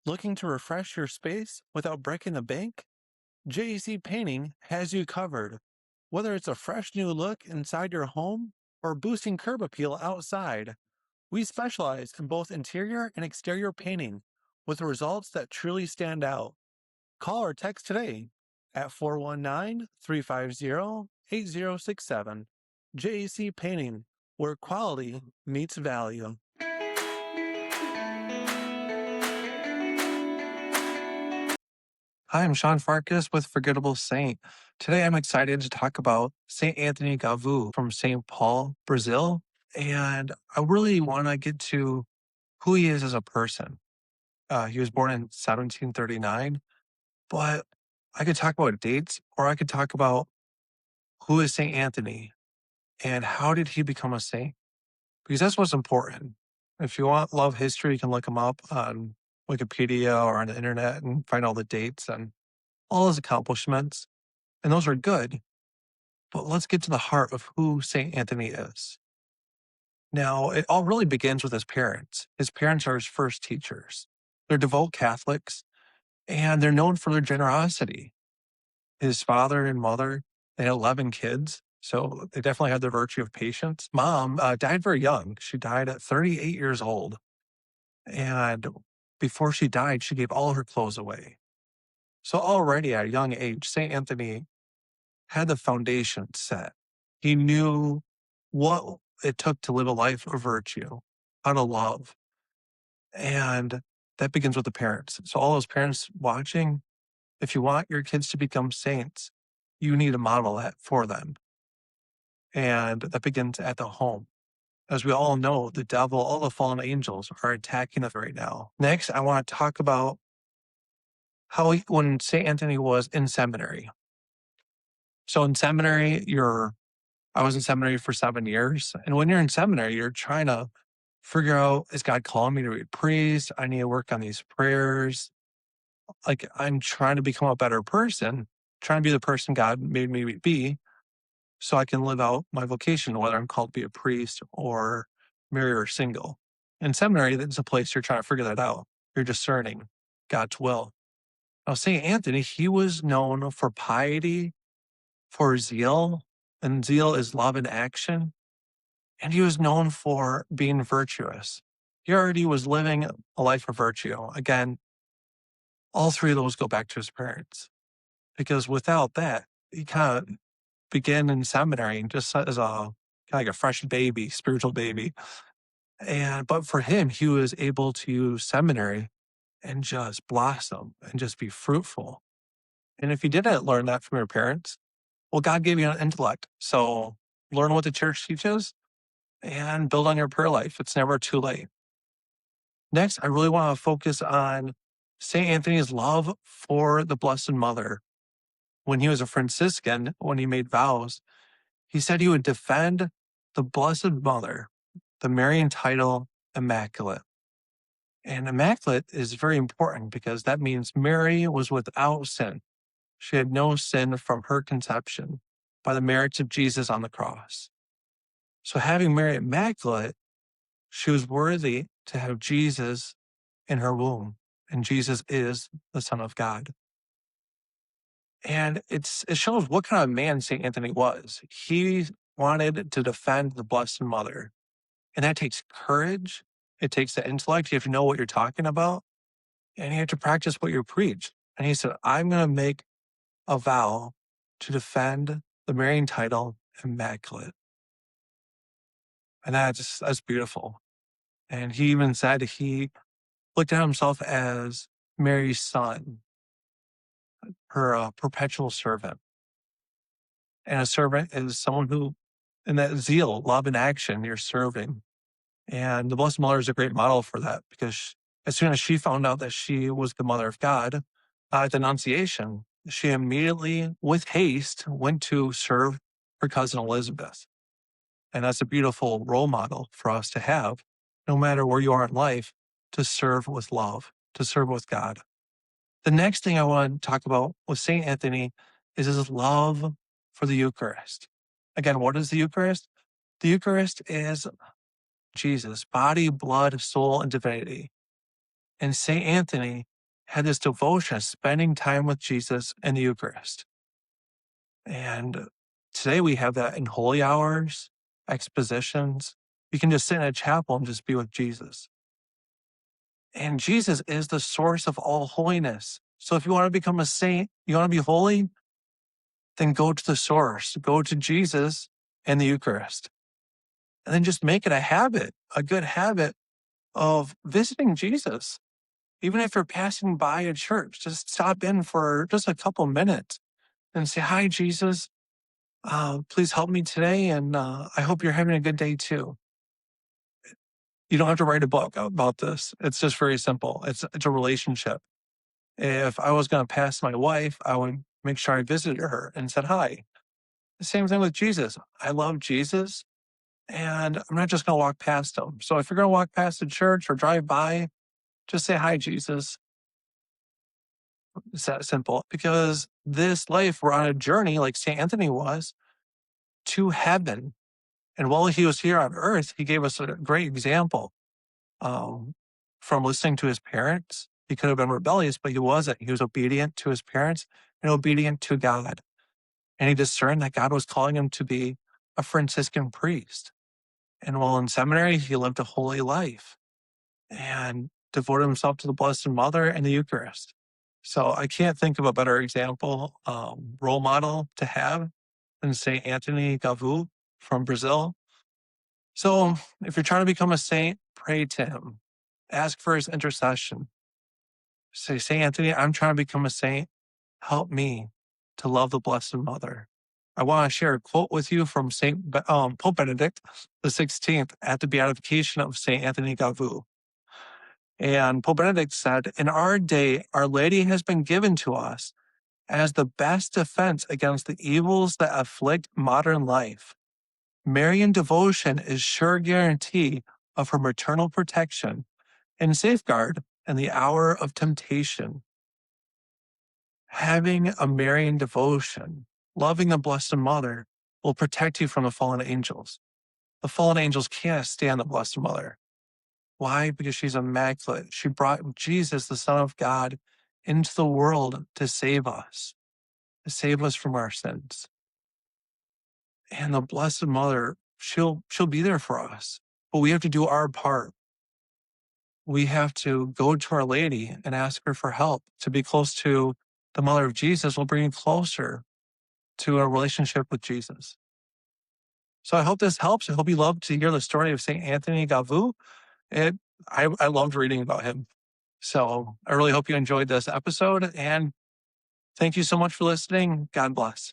Looking to refresh your space without breaking the bank? JEC Painting has you covered. Whether it's a fresh new look inside your home or boosting curb appeal outside, we specialize in both interior and exterior painting with results that truly stand out. Call or text today at 419-350-8067. JEC Painting, where quality meets value. Hi, I'm Sean Farkas with Forgettable Saint. Today I'm excited to talk about Saint Anthony Galvao from St. Paul, Brazil. And I really want to get to who he is as a person. He was born in 1739, but I could talk about dates or I could talk about who is Saint Anthony and how did he become a saint? Because that's what's important. If you want love history, you can look him up on Wikipedia or on the internet and find all the dates and all his accomplishments. And those are good. But let's get to the heart of who St. Anthony is. Now, it all really begins with his parents. His parents are his first teachers. They're devout Catholics, and they're known for their generosity. His father and mother, they had 11 kids, so they definitely had the virtue of patience. Mom died very young. She died at 38 years old. And before she died, she gave all her clothes away. So already at a young age, St. Anthony had the foundation set. He knew what it took to live a life of virtue, how to love. And that begins with the parents. So, all those parents watching, if you want your kids to become saints, you need to model that for them. And that begins at the home. As we all know, the devil, all the fallen angels are attacking us right now. Next, I want to talk about when St. Anthony was in seminary. So, in seminary, I was in seminary for 7 years. And when you're in seminary, you're trying to figure out, is God calling me to be a priest? I need to work on these prayers. Like, I'm trying to become a better person, trying to be the person God made me be so I can live out my vocation, whether I'm called to be a priest or married or single. In seminary, that's a place you're trying to figure that out. You're discerning God's will. Now, St. Anthony, he was known for piety, for zeal, and zeal is love in action. And he was known for being virtuous. He already was living a life of virtue. Again, all three of those go back to his parents. Because without that, he kind of began in seminary just as a kind of like a fresh baby, spiritual baby. But for him, he was able to use seminary and just blossom and just be fruitful. And if you didn't learn that from your parents, well, God gave you an intellect. So learn what the church teaches and build on your prayer life. It's never too late. Next, I really want to focus on St. Anthony's love for the Blessed Mother. When he was a Franciscan, when he made vows, he said he would defend the Blessed Mother, the Marian title Immaculate. And Immaculate is very important because that means Mary was without sin. She had no sin from her conception by the merits of Jesus on the cross. So having Mary Immaculate, she was worthy to have Jesus in her womb. And Jesus is the Son of God. And it shows what kind of man St. Anthony was. He wanted to defend the Blessed Mother. And that takes courage. It takes the intellect. You have to know what you're talking about. And you have to practice what you preach. And he said, I'm going to make a vow to defend the Marian title Immaculate. And that's beautiful. And he even said he looked at himself as Mary's son, her perpetual servant. And a servant is someone who, in that zeal, love, and action, you're serving. And the Blessed Mother is a great model for that because as soon as she found out that she was the Mother of God at the Annunciation, she immediately, with haste, went to serve her cousin Elizabeth. And that's a beautiful role model for us to have, no matter where you are in life, to serve with love, to serve with God. The next thing I want to talk about with St. Anthony is his love for the Eucharist. Again, what is the Eucharist? The Eucharist is Jesus, body, blood, soul, and divinity. And St. Anthony had this devotion, spending time with Jesus in the Eucharist. And today we have that in holy hours, expositions. You can just sit in a chapel and just be with Jesus. And Jesus is the source of all holiness. So if you want to become a saint, you want to be holy, then go to the source, go to Jesus and the Eucharist. And then just make it a habit, a good habit of visiting Jesus. Even if you're passing by a church, just stop in for just a couple minutes and say, "Hi, Jesus. Please help me today. And I hope you're having a good day too." You don't have to write a book about this. It's just very simple. It's a relationship. If I was going to pass my wife, I would make sure I visited her and said hi. The same thing with Jesus. I love Jesus and I'm not just going to walk past him. So if you're going to walk past a church or drive by, just say hi, Jesus. It's that simple because this life, we're on a journey like St. Anthony was to heaven. And while he was here on earth, he gave us a great example um, from listening to his parents. He could have been rebellious, but he wasn't. He was obedient to his parents and obedient to God. And he discerned that God was calling him to be a Franciscan priest. And while in seminary, he lived a holy life and devoted himself to the Blessed Mother and the Eucharist. So I can't think of a better example, role model to have than St. Anthony Galvao from Brazil. So if you're trying to become a saint, pray to him. Ask for his intercession. Say, St. Anthony, I'm trying to become a saint. Help me to love the Blessed Mother. I want to share a quote with you from Pope Benedict the 16th at the beatification of St. Anthony Galvao. And Pope Benedict said, "In our day, Our Lady has been given to us as the best defense against the evils that afflict modern life. Marian devotion is sure guarantee of her maternal protection and safeguard in the hour of temptation. Having a Marian devotion, loving the Blessed Mother, will protect you from the fallen angels. The fallen angels can't stand the Blessed Mother. Why? Because she's immaculate. She brought Jesus, the Son of God, into the world to save us from our sins. And the Blessed Mother, she'll be there for us. But we have to do our part. We have to go to Our Lady and ask her for help. To be close to the Mother of Jesus will bring you closer to a relationship with Jesus. So I hope this helps. I hope you love to hear the story of St. Anthony Galvao. I loved reading about him. So I really hope you enjoyed this episode and thank you so much for listening. God bless.